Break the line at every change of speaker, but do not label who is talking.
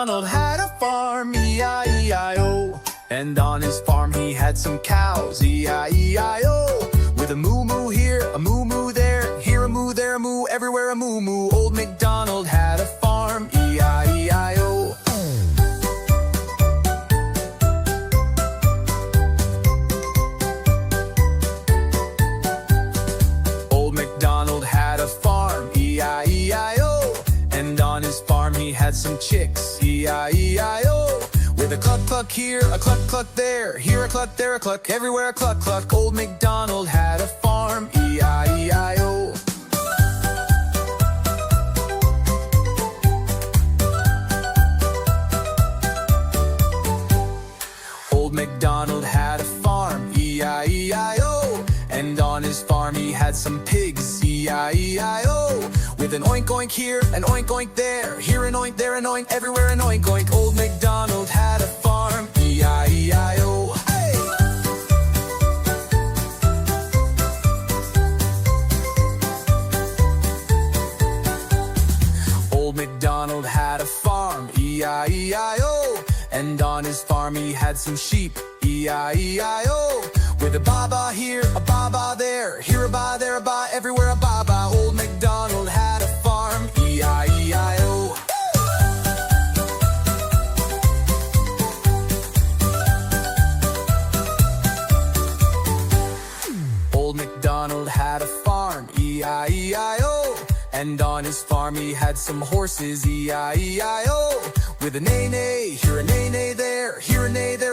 MacDonald had a farm, E-I-E-I-O. And on his farm he had some cows, E-I-E-I-O. With a moo-moo here, a moo-moo there, here a moo, there a moo, everywhere a moo-moo. Old MacDonald had a farm, E-I-E-I-O. Old MacDonald had a farm, E-I-E-I-O. And on his farm he had some chicks, E-I-E-I-O. With a cluck-cluck here, a cluck-cluck there, here a cluck, there a cluck, everywhere a cluck-cluck. Old MacDonald had a farm, E-I-E-I-O. Old MacDonald had a farm, E-I-E-I-O. And on his farm he had some pigs, E-I-E-I-O. With an oink oink here, an oink oink there, here an oink, there an oink, everywhere an oink oink. Old MacDonald had a farm, E-I-E-I-O. Hey! Old MacDonald had a farm, E-I-E-I-O. And on his farm he had some sheep, E-I-E-I-O. With a ba-ba here, a ba-ba there, here a ba, there a ba, everywhere a ba-ba. Old MacDonald had a farm, E-I-E-I-O. Old MacDonald had a farm, E-I-E-I-O. And on his farm he had some horses, E-I-E-I-O. With a neigh-neigh, here a neigh-neigh there, here a neigh, there